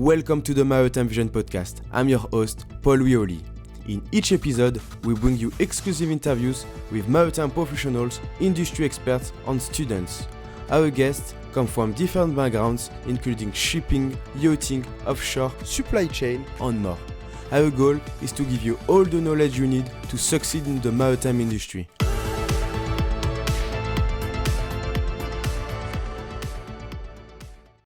Welcome to the Maritime Vision podcast. I'm your host, Paul Wioli. In each episode, we bring you exclusive interviews with maritime professionals, industry experts, and students. Our guests come from different backgrounds, including shipping, yachting, offshore, supply chain, and more. Our goal is to give you all the knowledge you need to succeed in the maritime industry.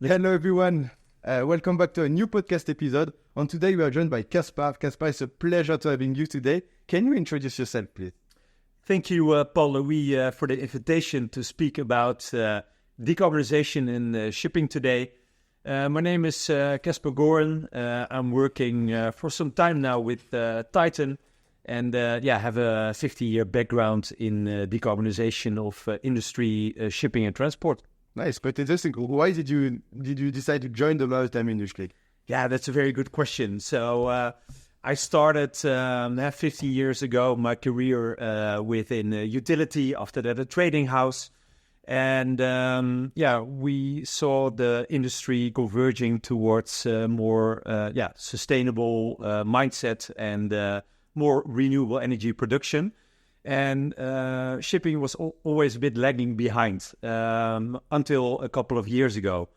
Hello everyone, welcome back to a new podcast episode. And today we are joined by Caspar. Caspar, it's a pleasure to having you today. Can you introduce yourself, please? Thank you, Paul Louis, for the invitation to speak about decarbonization in shipping today. My name is Caspar Gooren. I'm working for some time now with Titan and have a 50-year background in decarbonization of industry, shipping and transport. Nice, quite interesting. Why did you decide to join the maritime industry? Yeah, that's a very good question. So I started 50 years ago my career within utility, after that a trading house. And we saw the industry converging towards more sustainable mindset and more renewable energy production. And shipping was always a bit lagging behind until a couple of years ago.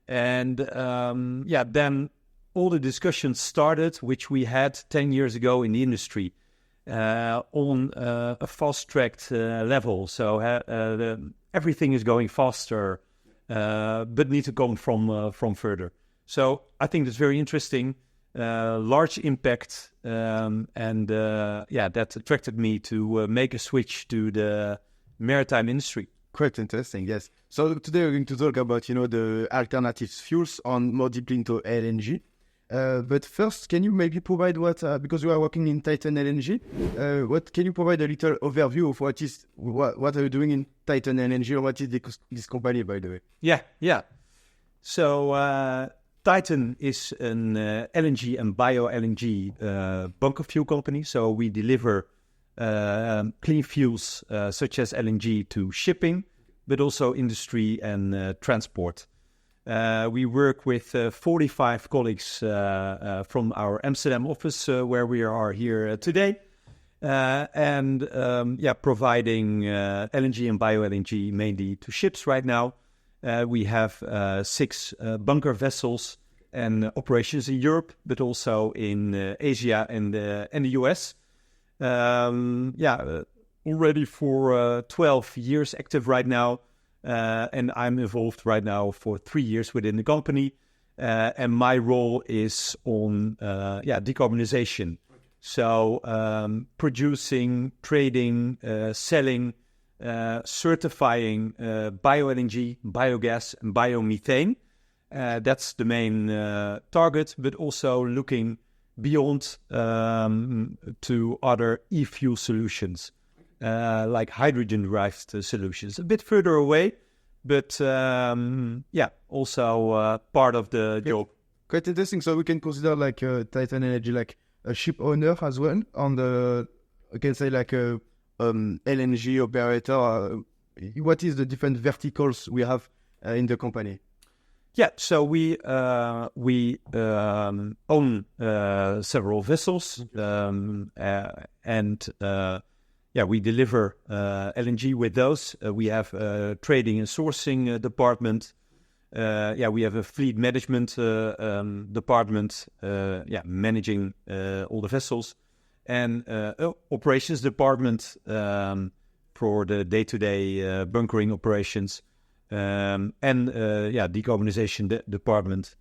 And then all the discussions started, which we had 10 years ago in the industry on a fast-tracked level. So everything is going faster, but need to come from further. So I think that's very interesting. Large impact, that attracted me to make a switch to the maritime industry. Quite interesting, yes. So today we're going to talk about, the alternative fuels and more deeply into LNG. But first, can you maybe provide because you are working in Titan LNG, can you provide a little overview of what are you doing in Titan LNG, or what is this company, by the way? Yeah. So Titan is an LNG and Bio LNG bunker fuel company. So we deliver clean fuels such as LNG to shipping, but also industry and transport. We work with 45 colleagues from our Amsterdam office where we are here today, providing LNG and Bio LNG mainly to ships right now. We have 6 bunker vessels and operations in Europe, but also in Asia and the US. Already for 12 years active right now. And I'm involved right now for 3 years within the company. And my role is on decarbonization. So producing, trading, selling, certifying bio-LNG, biogas, and biomethane. That's the main target, but also looking beyond to other e-fuel solutions, like hydrogen-derived solutions. A bit further away, but also part of the job. Quite interesting. So we can consider Titan LNG like a ship owner as well, on I can say like a LNG operator. What is the different verticals we have in the company? Yeah, so we own several vessels, we deliver LNG with those. We have a trading and sourcing department. We have a fleet management department, managing all the vessels, and operations department for the day-to-day bunkering operations, and decarbonization department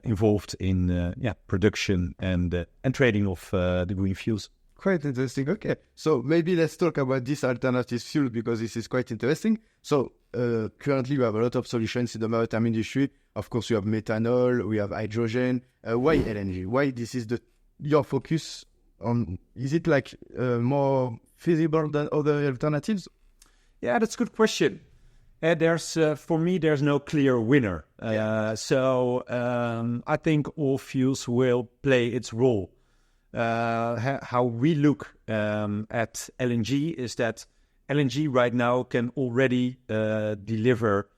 involved in production and trading of the green fuels. Quite interesting. Okay, so maybe let's talk about this alternative fuel, because this is quite interesting. So currently we have a lot of solutions in the maritime industry. Of course, you have methanol, we have hydrogen. Why LNG? Why this is your focus on? Is it more feasible than other alternatives? Yeah, that's a good question. For me, there's no clear winner. So I think all fuels will play its role. How we look at LNG is that LNG right now can already deliver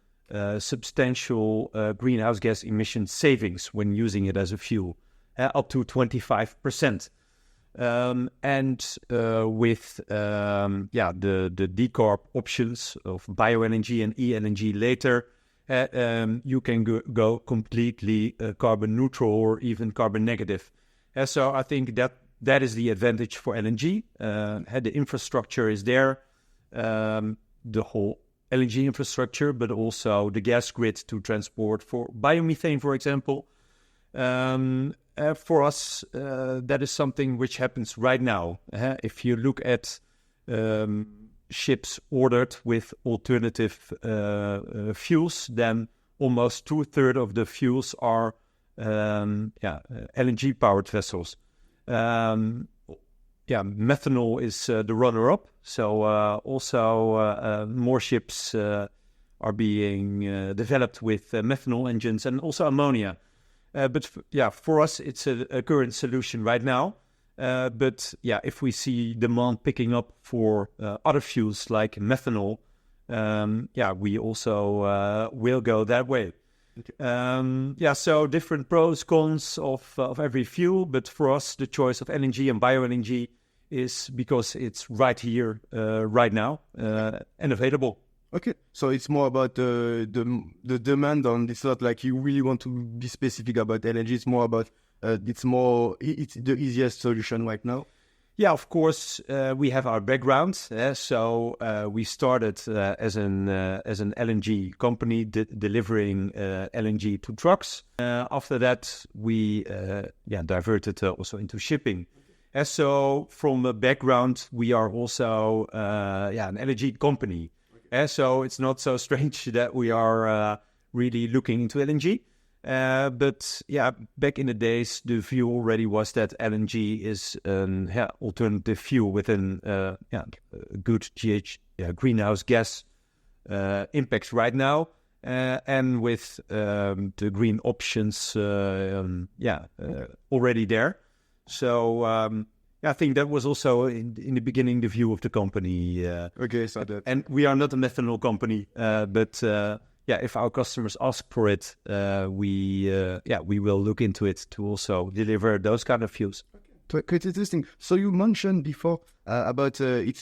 substantial greenhouse gas emission savings when using it as a fuel, up to 25%. With the decarb options of Bio LNG and LNG later, you can go completely carbon neutral or even carbon negative. So I think that is the advantage for LNG. The infrastructure is there, the whole LNG infrastructure, but also the gas grid to transport for biomethane, for example. For us, that is something which happens right now. If you look at ships ordered with alternative fuels, then almost 2/3 of the fuels are LNG-powered vessels. Methanol is the runner-up. So also more ships are being developed with methanol engines and also ammonia. For us, it's a current solution right now. If we see demand picking up for other fuels like methanol, we also will go that way. Okay. So different pros, cons of every fuel. But for us, the choice of LNG and Bio LNG is because it's right here, right now, and available. Okay, so it's more about the demand on. It's not like you really want to be specific about LNG. It's more about it's the easiest solution right now. Yeah, of course, we have our background. So we started as an LNG company delivering LNG to trucks. After that, we diverted also into shipping. So from a background, we are also an LNG company. So it's not so strange that we are really looking into LNG. Back in the days, the view already was that LNG is an alternative fuel within good greenhouse gas impacts right now. And with the green options already there. So I think that was also in the beginning the view of the company. And we are not a methanol company, but if our customers ask for it, we will look into it to also deliver those kind of fuels. Okay. Quite interesting. So you mentioned before about we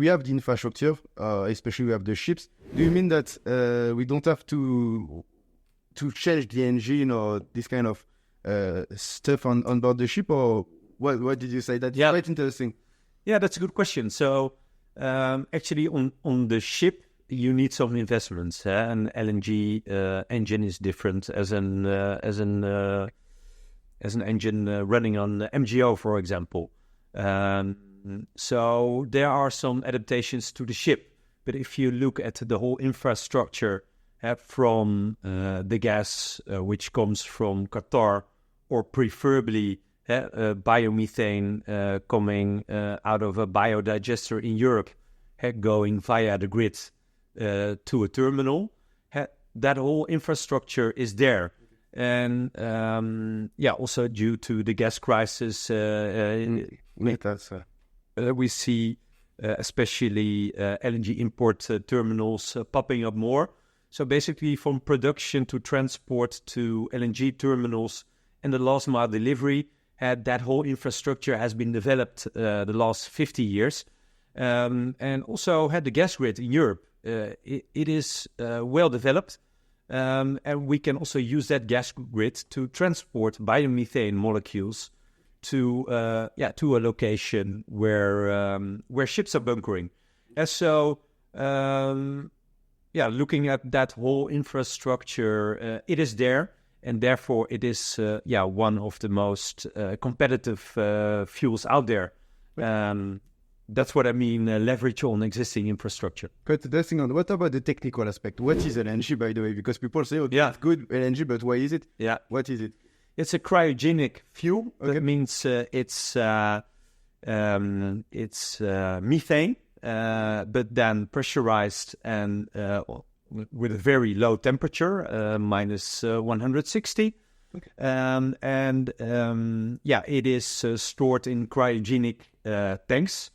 have the infrastructure, especially we have the ships. Do you mean that we don't have to change the engine or this kind of stuff on board the ship, or what did you say? That's quite interesting. Yeah, that's a good question. So actually on the ship, you need some investments. An LNG engine is different as an engine running on MGO, for example. So there are some adaptations to the ship. But if you look at the whole infrastructure from the gas which comes from Qatar, or preferably biomethane coming out of a biodigester in Europe, going via the grid to a terminal, that whole infrastructure is there. And also due to the gas crisis, we see especially LNG import terminals popping up more. So basically from production to transport to LNG terminals and the last mile delivery, that whole infrastructure has been developed the last 50 years. And also had the gas grid in Europe. It is well developed. And we can also use that gas grid to transport biomethane molecules to a location where ships are bunkering. And so, looking at that whole infrastructure, it is there, and therefore it is one of the most competitive fuels out there. That's what I mean, leverage on existing infrastructure. Quite interesting. What about the technical aspect? What is LNG, by the way? Because people say, it's good LNG, but why is it? Yeah. What is it? It's a cryogenic fuel. Okay. That means it's methane, but then pressurized and with a very low temperature, minus 160. Okay. It is stored in cryogenic tanks.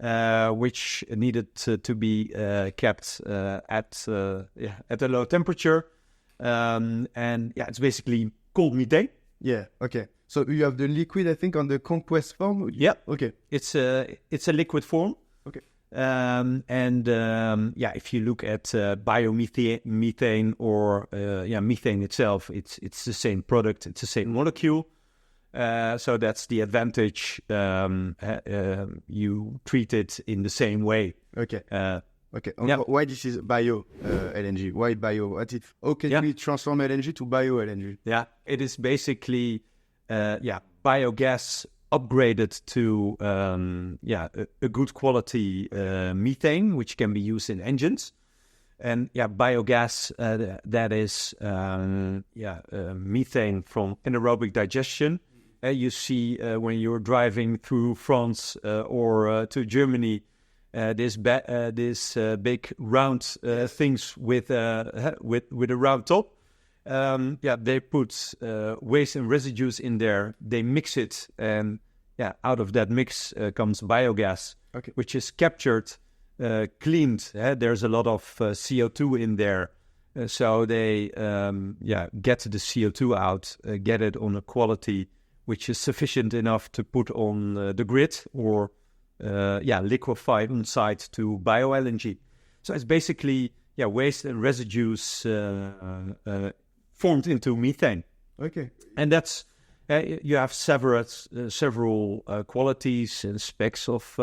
which needed to be kept at a low temperature. It's basically called methane. Yeah. Okay. So you have the liquid, I think, on the compressed form. Yeah. Okay. It's a liquid form. Okay. If you look at biomethane or methane itself, it's the same product. It's the same molecule. So that's the advantage. You treat it in the same way. Okay. Okay. Why this is Bio LNG? Why Bio? How can we transform LNG to Bio LNG? Yeah, it is basically biogas upgraded to a good quality methane, which can be used in engines. And biogas, that is methane from anaerobic digestion. You see when you're driving through France or to Germany, this big round things with a round top. They put waste and residues in there. They mix it, and out of that mix comes biogas, which is captured, cleaned. There's a lot of CO2 in there, so they get the CO2 out, get it on a quality which is sufficient enough to put on the grid or liquefy on site to Bio LNG. So it's basically waste and residues formed into methane. Okay. And that's you have several qualities and specs of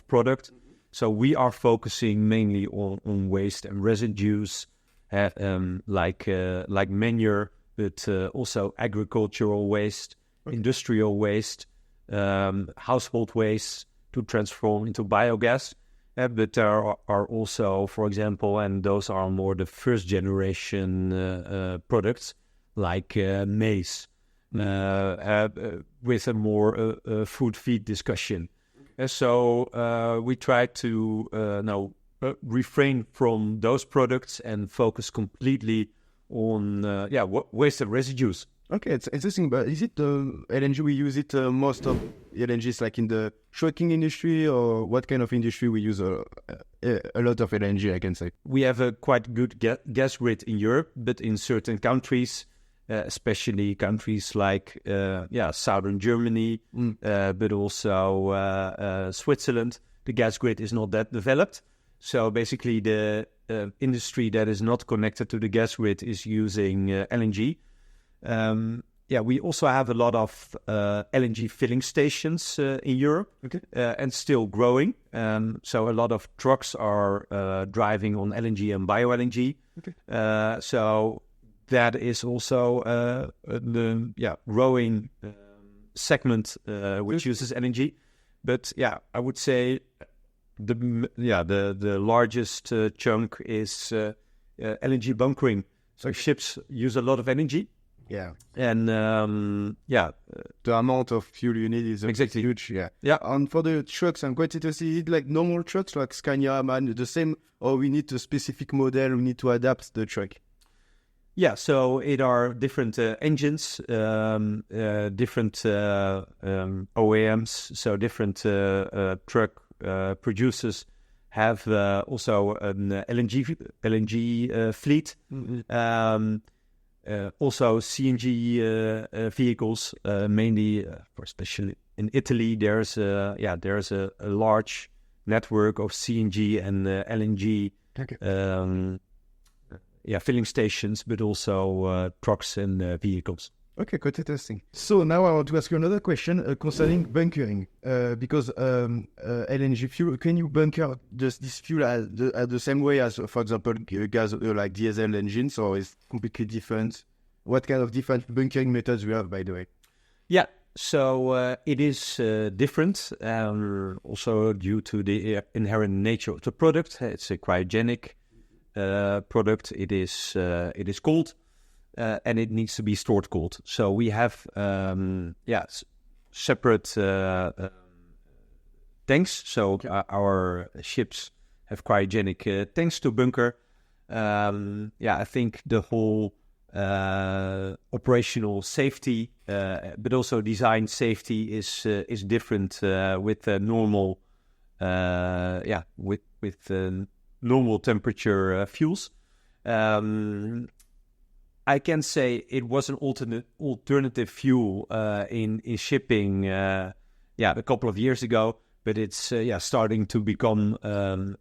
product. So we are focusing mainly on waste and residues, like manure, but also agricultural waste, industrial waste, household waste to transform into biogas. But there are also, for example, and those are more the first generation products, like maize, with a more food feed discussion. So we try to refrain from those products and focus completely on waste and residues. Okay, it's interesting, but is it LNG, we use it most of LNGs like in the trucking industry, or what kind of industry we use a lot of LNG, I can say? We have a quite good gas grid in Europe, but in certain countries, especially countries like southern Germany, but also Switzerland, the gas grid is not that developed. So basically the industry that is not connected to the gas grid is using LNG. We also have a lot of LNG filling stations in Europe, and still growing. So a lot of trucks are driving on LNG and Bio LNG. So that is also the growing segment which uses LNG. But I would say the largest chunk is LNG bunkering. So ships use a lot of energy. Yeah. And the amount of fuel you need is exactly huge. Yeah. And for the trucks, I'm quite interested. Is it like normal trucks like Scania, MAN, the same, or we need a specific model, we need to adapt the truck? Yeah, so it are different engines, different OEMs, so different truck producers have also an LNG fleet. Also CNG vehicles, mainly for especially in Italy. There's a large network of CNG and LNG filling stations, but also trucks and vehicles. Okay, quite interesting. So now I want to ask you another question concerning bunkering, because LNG fuel, can you bunker this fuel at the same way as, for example, gas like diesel engines, or is completely different? What kind of different bunkering methods we have, by the way? Yeah, so it is different, also due to the inherent nature of the product. It's a cryogenic product. It is cold. And it needs to be stored cold. So we have separate tanks. So our ships have cryogenic tanks to bunker. I think the whole operational safety, but also design safety is different with normal normal temperature fuels. I can say it was an alternative fuel in shipping a couple of years ago, but it's starting to become a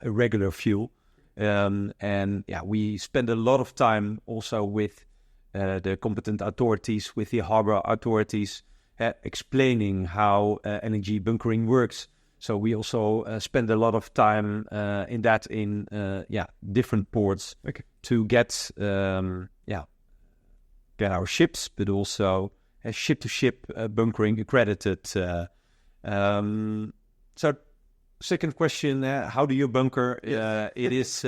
regular fuel. We spend a lot of time also with the competent authorities, with the harbor authorities, explaining how LNG bunkering works. So we also spend a lot of time in different ports to get our ships, but also ship-to-ship bunkering accredited. So, second question: how do you bunker? It is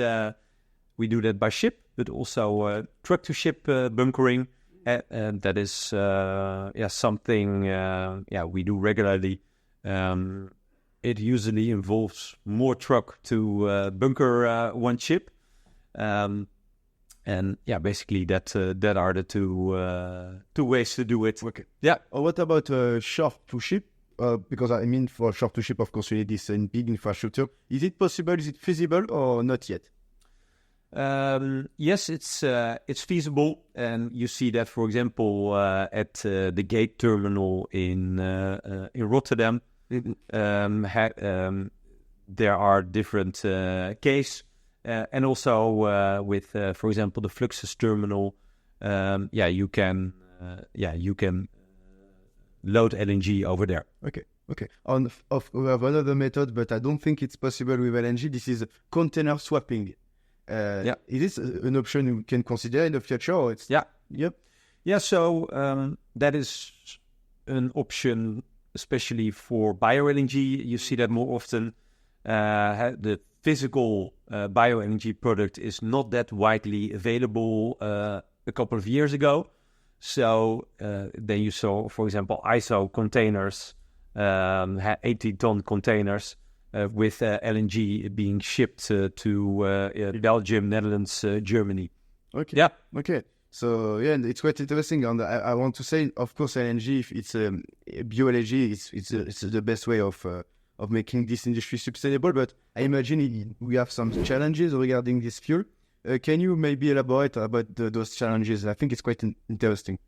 we do that by ship, but also truck-to-ship bunkering, and that is something we do regularly. It usually involves more truck to bunker one ship, basically that are the two ways to do it. Okay. Yeah. What about short to ship? Because I mean, for short to ship, of course, you need this big infrastructure. Is it possible? Is it feasible or not yet? Yes, it's feasible, and you see that, for example, at the Gate terminal in Rotterdam. There are different cases, and also with, for example, the Fluxus terminal. You can load LNG over there. Okay. We have another method, but I don't think it's possible with LNG. This is container swapping. Is this an option you can consider in the future? Or it's... Yep. Yeah. So that is an option, especially for Bio LNG. You see that more often. The physical Bio LNG product is not that widely available a couple of years ago. So then you saw, for example, ISO containers, 80-ton containers with LNG being shipped to Belgium, Netherlands, Germany. Okay. Yeah. Okay. So and it's quite interesting. And I want to say, of course, LNG, if it's Bio LNG, it's the best way of making this industry sustainable. But I imagine we have some challenges regarding this fuel. Can you maybe elaborate about those challenges? I think it's quite interesting.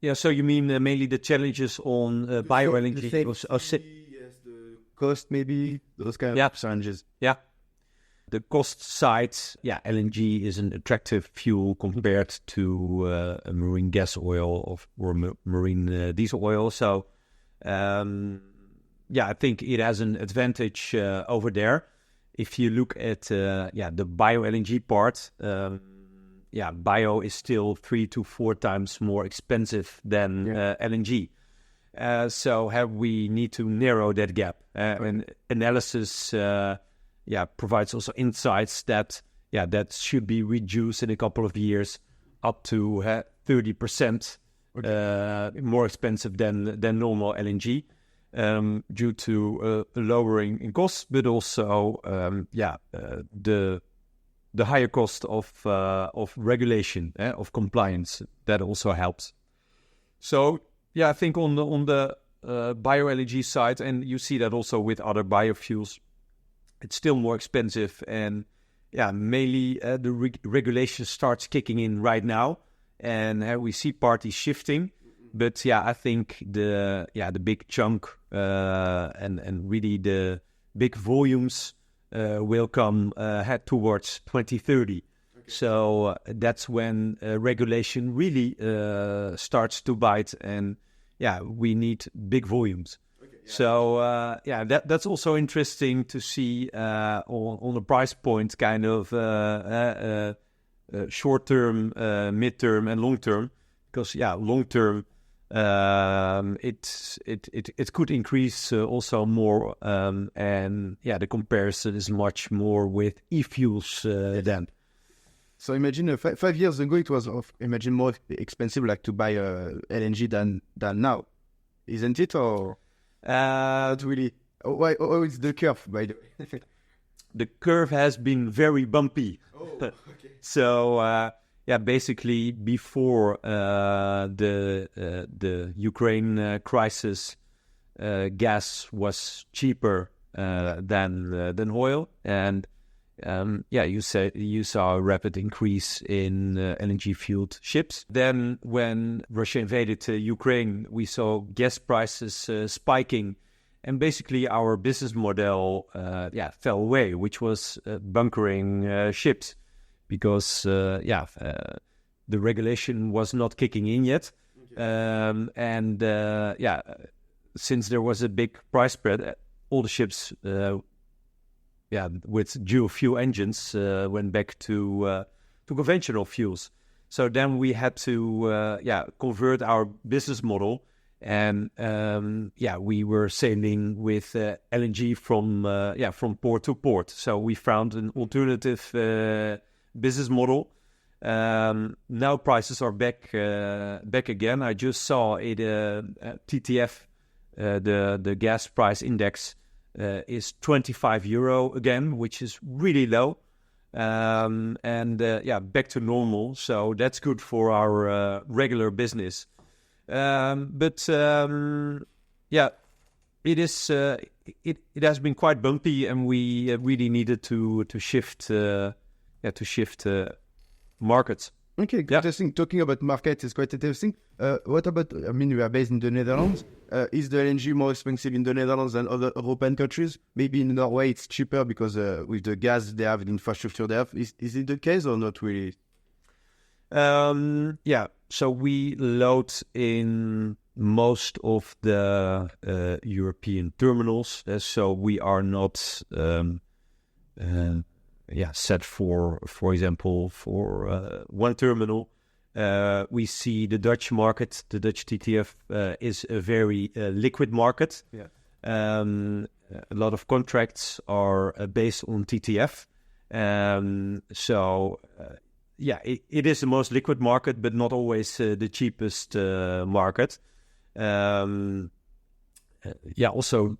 Yeah. So you mean mainly the challenges on Bio LNG? The cost, maybe those kind of challenges. Yeah. The cost side, LNG is an attractive fuel compared to a marine gas oil or marine diesel oil. So, I think it has an advantage over there. If you look at the Bio LNG part, Bio is still 3 to 4 times more expensive than LNG. So we need to narrow that gap. And analysis provides also insights that should be reduced in a couple of years up to 30% more expensive than normal LNG due to lowering in costs, but also the higher cost of regulation, of compliance. That also helps. So I think on the Bio LNG side, and you see that also with other biofuels, it's still more expensive, and mainly the regulation starts kicking in right now, and we see parties shifting. But I think the big chunk and really the big volumes will come head towards 2030. Okay. So that's when regulation really starts to bite, and we need big volumes. So that's also interesting to see on the price point, kind of short term, mid-term, and long term. Because long term, it could increase also more, and the comparison is much more with e-fuels then. So imagine 5 years ago it was more expensive, like to buy LNG than now, isn't it? Or not really? Why? Oh, it's the curve, by the way. The curve has been very bumpy. Oh, okay. So basically before the Ukraine crisis, gas was cheaper than oil, and you saw a rapid increase in LNG fueled ships. Then, when Russia invaded Ukraine, we saw gas prices spiking, and basically our business model fell away, which was bunkering ships, because the regulation was not kicking in yet. Since there was a big price spread, all the ships with dual fuel engines went back to conventional fuels. So then we had to convert our business model, and we were sailing with LNG from port to port. So we found an alternative business model. Now prices are back again. I just saw it TTF, the gas price index, is €25 again, which is really low, back to normal. So that's good for our regular business. It has been quite bumpy, and we really needed to shift markets. Okay, interesting. Talking about market is quite interesting. What about, we are based in the Netherlands. Is the LNG more expensive in the Netherlands than other European countries? Maybe in Norway it's cheaper because with the gas they have, the infrastructure they have. Is it the case or not really? So we load in most of the European terminals. So we are not set for example, for one terminal. We see the Dutch market, the Dutch TTF, is a very liquid market. Yeah. A lot of contracts are based on TTF. It is the most liquid market, but not always the cheapest market. Also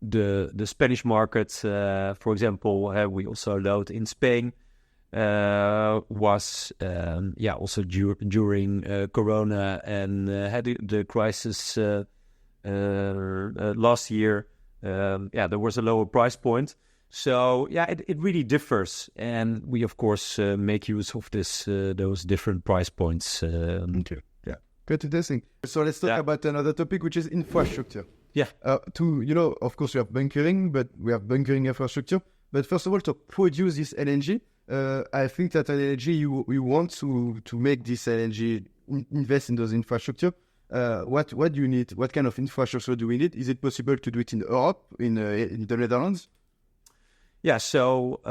the Spanish market, for example, we also load in Spain, was also during Corona and had the crisis last year. There was a lower price point. So it really differs, and we of course make use of those different price points. Okay. Yeah, quite interesting. So let's talk about another topic, which is infrastructure. Yeah. Of course, we have bunkering, but we have bunkering infrastructure. But first of all, to produce this LNG, I think that LNG, we want to make this LNG invest in those infrastructure. What do you need? What kind of infrastructure do we need? Is it possible to do it in Europe, in the Netherlands? Yeah, so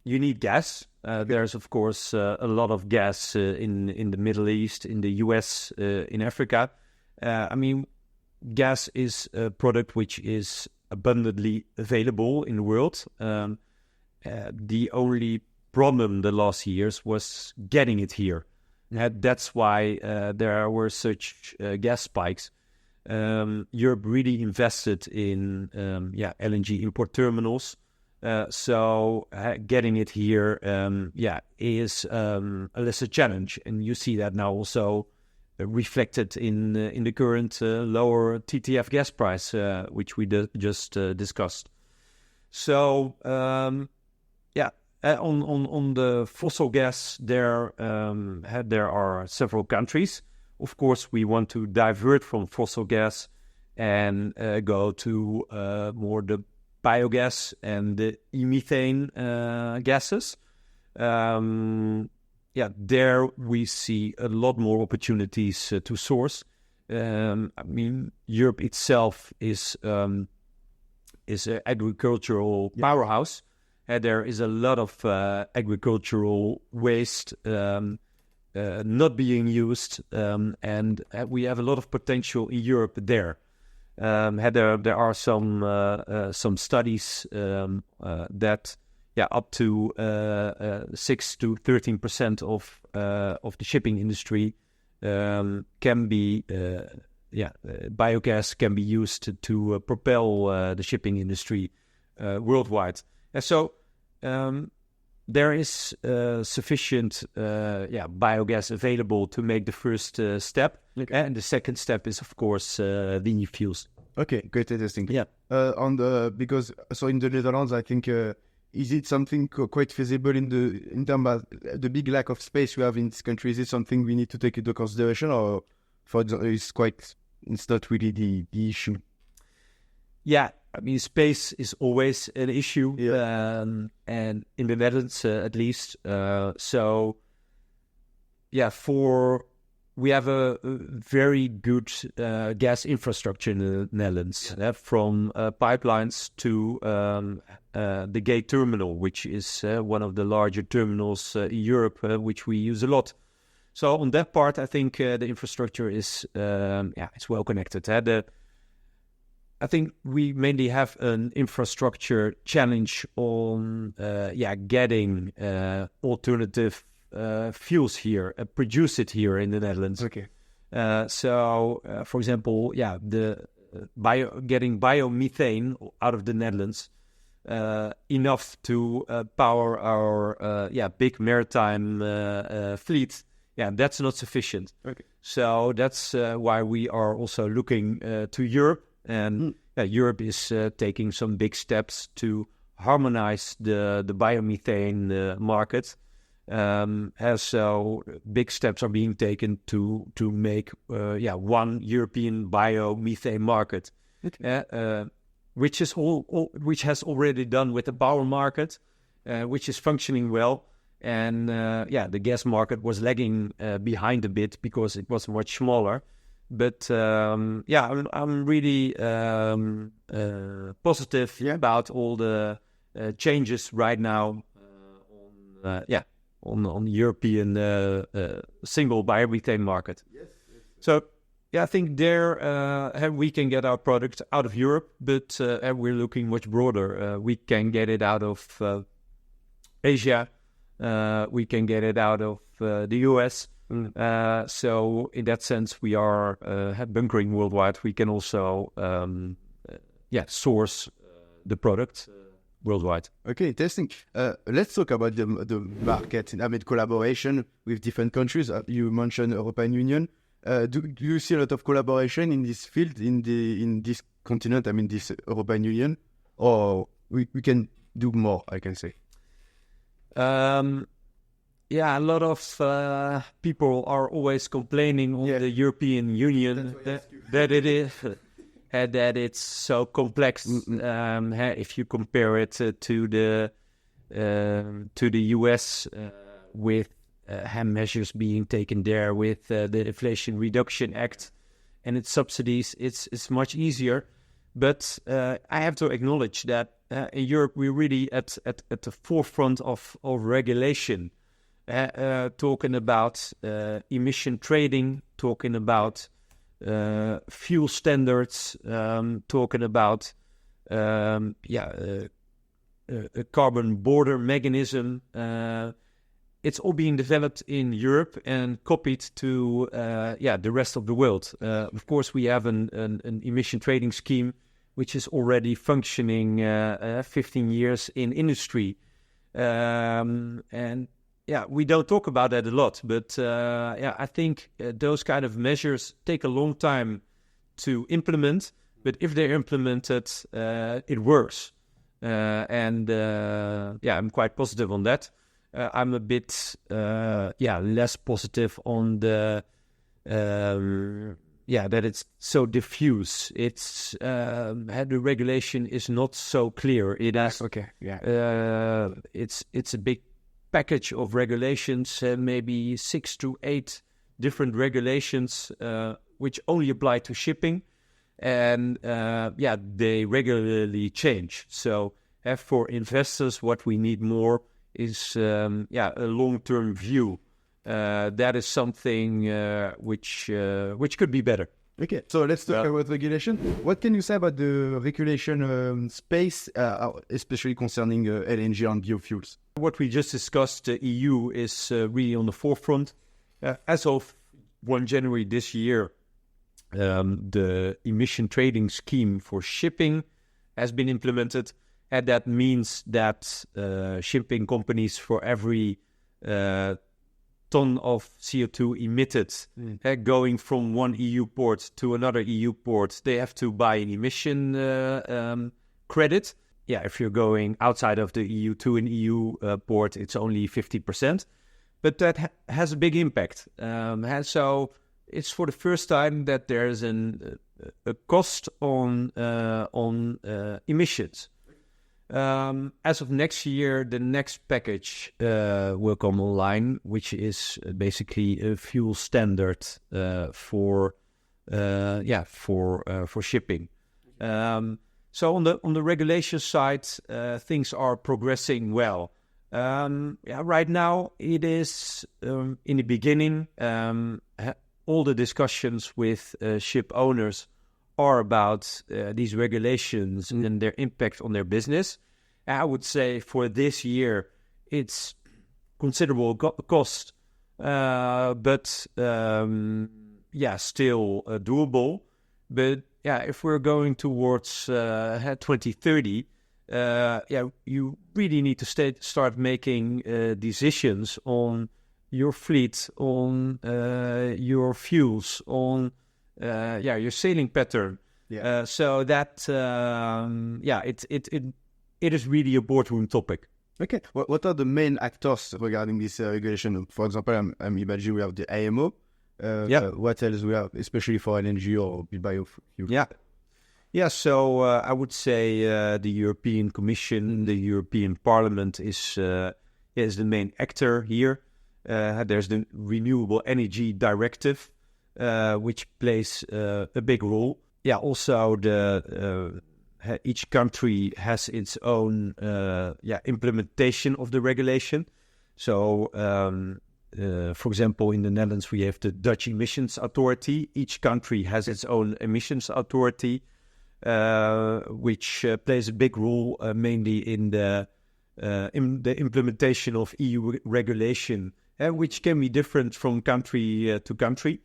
you need gas. There's, of course, a lot of gas in the Middle East, in the US, in Africa. Gas is a product which is abundantly available in the world. The only problem the last years was getting it here. That's why there were such gas spikes. Europe really invested in LNG import terminals. So getting it here is a lesser challenge. And you see that now also reflected in the current lower TTF gas price, which we just discussed. So on the fossil gas, there are several countries. Of course, we want to divert from fossil gas and go to more the biogas and the e-methane gases. There we see a lot more opportunities to source. Europe itself is an agricultural powerhouse. There is a lot of agricultural waste not being used, and we have a lot of potential in Europe there. There are some studies that up to 6 to 13% of the shipping industry can be biogas can be used to propel the shipping industry worldwide. And so there is sufficient biogas available to make the first step. Okay. And the second step is, of course, the e-fuels. Okay, great, interesting. Yeah. Because in the Netherlands, I think is it something quite feasible in terms of the big lack of space we have in this country? Is it something we need to take into consideration, or for example, it's not really the issue? Yeah, I mean, space is always an issue, and in the Netherlands at least. We have a very good gas infrastructure in the Netherlands, from pipelines to the Gate terminal, which is one of the larger terminals in Europe, which we use a lot. So on that part, I think the infrastructure is it's well connected. I think we mainly have an infrastructure challenge on getting alternative fuels here, produce it here in the Netherlands. Okay. For example, getting biomethane out of the Netherlands enough to power our big maritime fleet. Yeah, that's not sufficient. Okay. So that's why we are also looking to Europe, and Europe is taking some big steps to harmonize the biomethane market. So big steps are being taken to make one European biomethane market, which has already done with the power market, which is functioning well, and the gas market was lagging behind a bit because it was much smaller. But I'm really positive about all the changes right now on the European single biomethane market. Yes. So I think there we can get our product out of Europe, but we're looking much broader. We can get it out of Asia. We can get it out of the US. So in that sense, we are bunkering worldwide. We can also source the product worldwide. Okay, interesting. Let's talk about the market. I mean, collaboration with different countries. You mentioned European Union. Do you see a lot of collaboration in this field, in this continent? I mean, this European Union, or we can do more? I can say. A lot of people are always complaining on the European Union that it is that it's so complex. If you compare it to the US, with measures being taken there with the Inflation Reduction Act and its subsidies, it's much easier. But I have to acknowledge that in Europe we're really at the forefront of regulation. Talking about emission trading, talking about fuel standards, talking about a carbon border mechanism. It's all being developed in Europe and copied to the rest of the world. Of course, we have an emission trading scheme which is already functioning 15 years in industry, and we don't talk about that a lot, but I think those kind of measures take a long time to implement. But if they're implemented, it works, and I'm quite positive on that. I'm a bit less positive on the that it's so diffuse. It's the regulation is not so clear. It has it's a big package of regulations, maybe 6 to 8 different regulations, which only apply to shipping, and they regularly change. So for investors, what we need more is a long-term view. That is something which could be better. Okay, so let's talk about regulation. What can you say about the regulation space, especially concerning LNG and biofuels? What we just discussed, the EU is really on the forefront. As of 1 January this year, the emission trading scheme for shipping has been implemented, and that means that shipping companies, for every ton of CO2 emitted, going from one EU port to another EU port, they have to buy an emission credit. Yeah, if you're going outside of the EU to an EU port, it's only 50%. But that has a big impact. And so it's for the first time that there's a cost on emissions. As of next year, the next package will come online, which is basically a fuel standard for shipping. So on the regulation side, things are progressing well. Right now it is in the beginning. All the discussions with ship owners are about these regulations and their impact on their business. I would say for this year, it's considerable cost, but still doable. But if we're going towards 2030, you really need to start making decisions on your fleet, on your fuels, on your sailing pattern. So that it is really a boardroom topic. Okay. What are the main actors regarding this regulation? For example, I'm imagining we have the IMO. What else we have, especially for LNG or biofuel? So I would say the European Commission, the European Parliament is the main actor here. There's the Renewable Energy Directive, which plays a big role. Also each country has its own implementation of the regulation. So, for example, in the Netherlands, we have the Dutch Emissions Authority. Each country has its own emissions authority, which plays a big role mainly in the implementation of EU regulation, which can be different from country to country.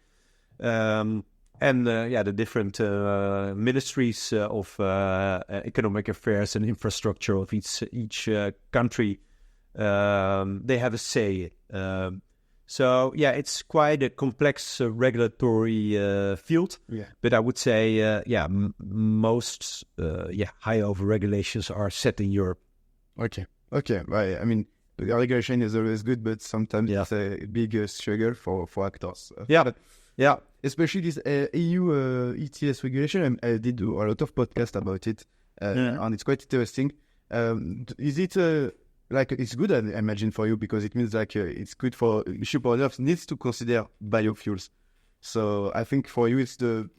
The different ministries of economic affairs and infrastructure of each country, they have a say. It's quite a complex regulatory field. But I would say, most high-over regulations are set in Europe. Okay. Right. I mean, the regulation is always good, but sometimes it's a big struggle for actors. Especially this EU ETS regulation. I did a lot of podcasts about it, and it's quite interesting. Is it it's good, I imagine, for you, because it means it's good for ship owners needs to consider biofuels. So I think for you, it's the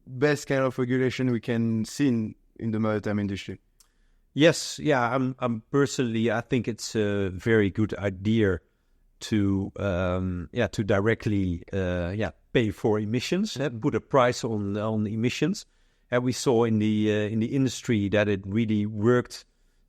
best kind of regulation we can see in the maritime industry. Yes, I'm personally, I think it's a very good idea to directly pay for emissions, put a price on emissions. And we saw in the industry that it really worked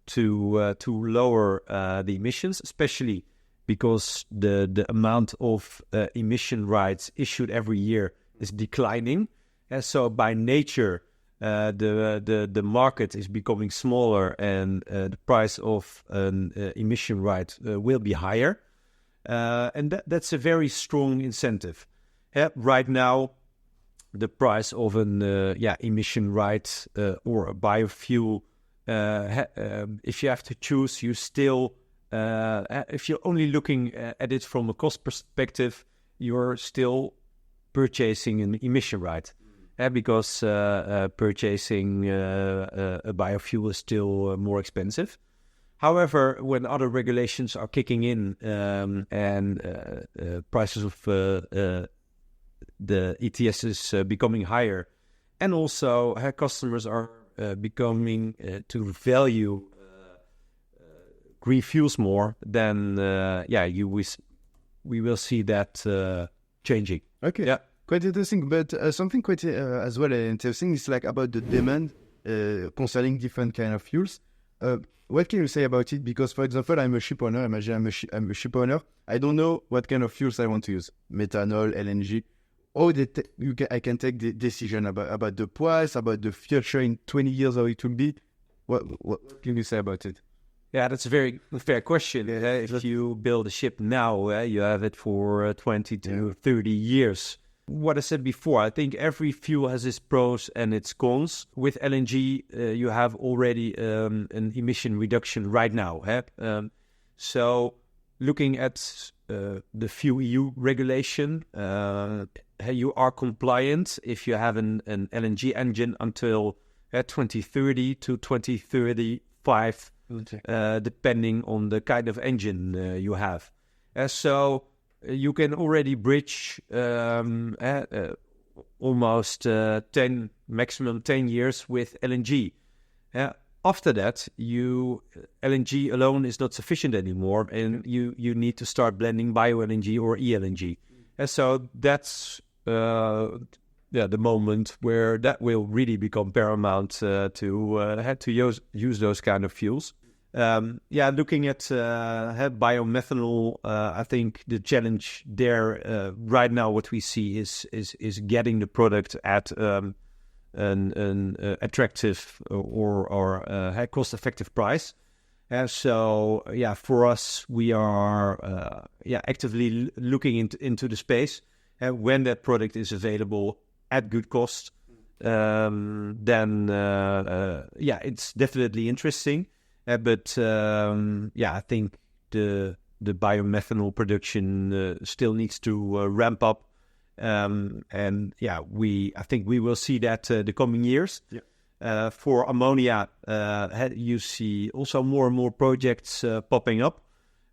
to lower the emissions, especially because the amount of emission rights issued every year is declining. And so by nature, the market is becoming smaller, and the price of an emission right will be higher. And that's a very strong incentive. Right now, the price of an emission right or a biofuel, if you have to choose, you still, if you're only looking at it from a cost perspective, you're still purchasing an emission right. Because purchasing a biofuel is still more expensive. However, when other regulations are kicking in and prices of the ETS is becoming higher, and also customers are becoming to value green fuels more, then we will see that changing. Okay. Yeah. Quite interesting, but something quite as well interesting is about the demand concerning different kind of fuels. What can you say about it? Because, for example, I'm a ship owner. Imagine I'm a ship owner. I don't know what kind of fuels I want to use. Methanol, LNG. I can take the decision about the price, about the future in 20 years, how it will be. What can you say about it? Yeah, that's a very fair question. If you build a ship now, you have it for 20 to 30 years. What I said before, I think every fuel has its pros and its cons. With LNG, you have already an emission reduction right now. So looking at the Fuel EU regulation, you are compliant if you have an LNG engine until 2030 to 2035. Depending on the kind of engine you have. So you can already bridge almost 10, maximum 10 years with LNG. After that, LNG alone is not sufficient anymore, and you need to start blending Bio LNG or eLNG. So that's the moment where that will really become paramount to use those kind of fuels. Looking at biomethanol, I think the challenge there right now, what we see is getting the product at an attractive or cost-effective price. For us, we are actively looking into the space. When that product is available at good cost, then it's definitely interesting. I think the biomethanol production still needs to ramp up, I think we will see that the coming years. For ammonia, you see also more and more projects popping up.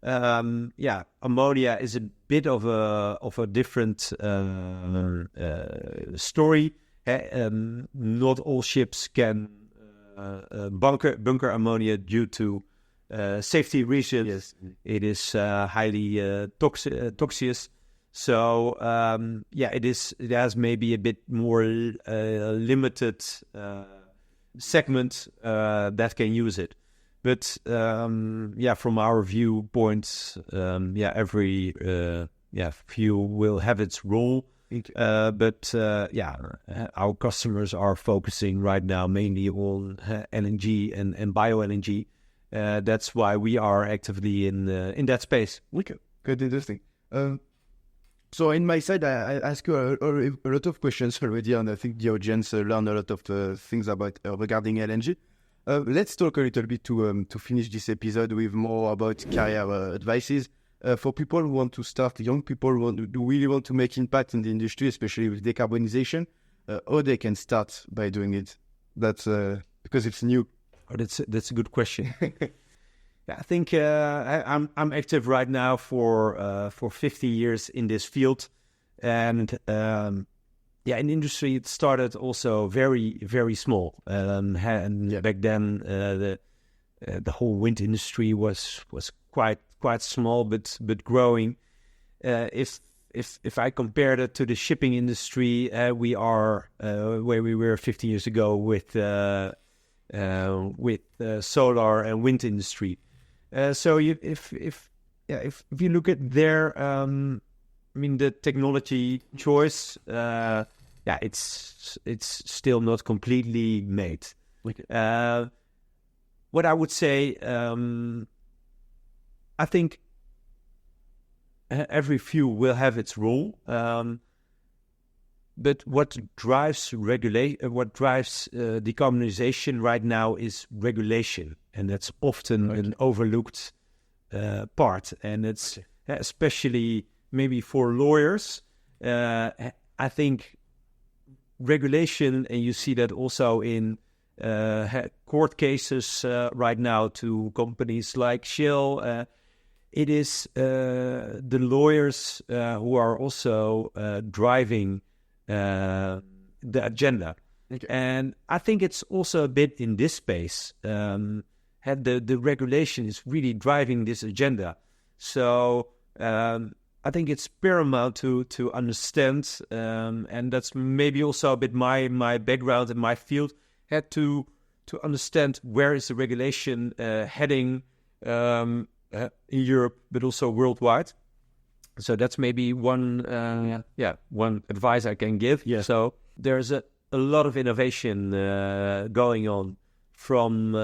Ammonia is a bit of a different story. Not all ships can bunker ammonia due to safety reasons. Yes. It is highly toxic. So it has maybe a bit more limited segment that can use it. But from our viewpoint, every fuel will have its role. Our customers are focusing right now mainly on LNG and Bio LNG. That's why we are actively in that space. Okay, good, interesting. So in my side, I ask you a lot of questions already, and I think the audience learn a lot of things about regarding LNG. Let's talk a little bit to finish this episode with more about career advices. For people who want to start, young people who really want to make impact in the industry, especially with decarbonization, how they can start by doing it? That's because it's new. Oh, that's a good question. I think I'm active right now for 50 years in this field, and in the industry it started also very, very small. Back then the whole wind industry was quite small, but growing. If I compared it to the shipping industry, we are where we were 15 years ago with solar and wind industry. So if you look at their, the technology choice, it's still not completely made. Okay. What I would say, I think every fuel will have its role, but what drives decarbonization right now is regulation, and that's often an overlooked part. And it's especially maybe for lawyers. I think regulation, and you see that also in court cases right now to companies like Shell. It is the lawyers who are also driving the agenda. Okay. And I think it's also a bit in this space. The regulation is really driving this agenda. So I think it's paramount to understand, and that's maybe also a bit my background in my field, had to understand where is the regulation heading in Europe, but also worldwide. So that's maybe one advice I can give. Yeah. So there's a lot of innovation going on from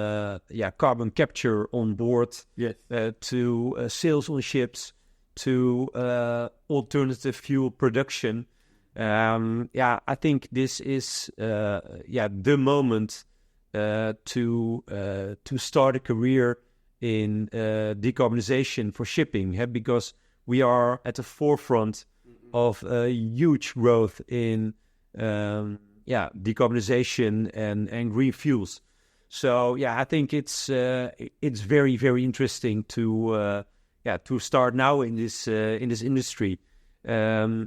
carbon capture on board Yes. to sails on ships to alternative fuel production. I think this is the moment to start a career in decarbonization for shipping, because we are at the forefront of a huge growth in decarbonization and green fuels. So I think it's very, very interesting to start now in this industry. I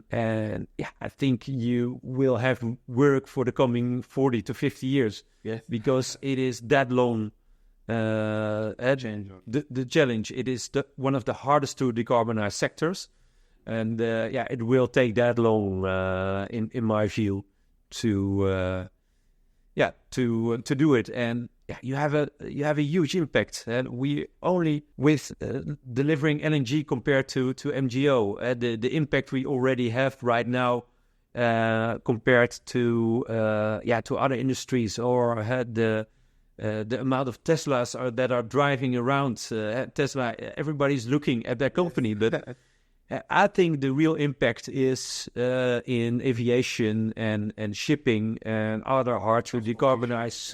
think you will have work for the coming 40 to 50 years. Yes. Because it is that long. The challenge. It is one of the hardest to decarbonize sectors, and it will take that long, in my view, to do it. And you have a huge impact. And we only with delivering LNG compared to MGO, the impact we already have right now compared to other industries, or the amount of Teslas that are driving around. Tesla, everybody's looking at their company, but I think the real impact is in aviation and shipping and other hard to decarbonize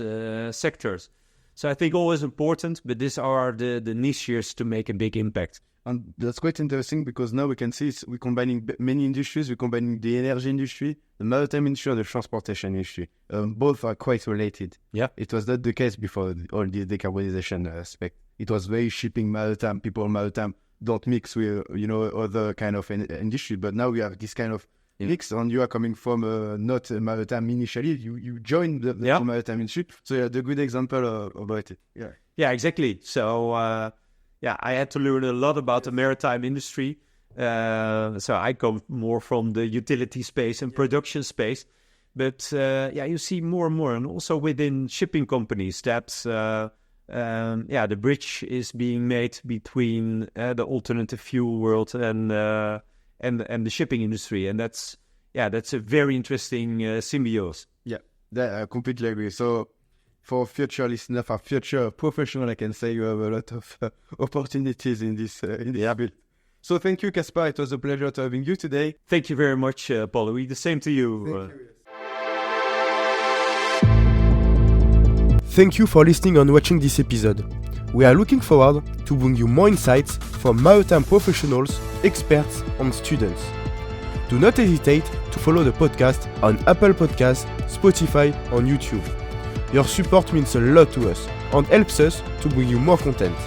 sectors. So I think all is important, but these are the niches to make a big impact. And that's quite interesting, because now we can see we're combining many industries. We're combining the energy industry, the maritime industry, and the transportation industry. Both are quite related. Yeah. It was not the case before all the decarbonization aspect. It was very shipping, maritime, people maritime don't mix with, other kind of industry. But now we have this kind of mix, and you are coming from not maritime initially. You joined the maritime industry. So you had a good example about it. Yeah. Yeah, exactly. So, I had to learn a lot about the maritime industry. So I come more from the utility space and production space. But you see more and more, and also within shipping companies, that the bridge is being made between the alternative fuel world and the shipping industry, and that's a very interesting symbiosis. Yeah, I completely agree. So, for future listeners, for future professional, I can say you have a lot of opportunities in this field. So thank you, Caspar. It was a pleasure to having you today. Thank you very much, Paul. The same to you. Thank you for listening and watching this episode. We are looking forward to bring you more insights from maritime professionals, experts, and students. Do not hesitate to follow the podcast on Apple Podcasts, Spotify, and YouTube. Your support means a lot to us and helps us to bring you more content.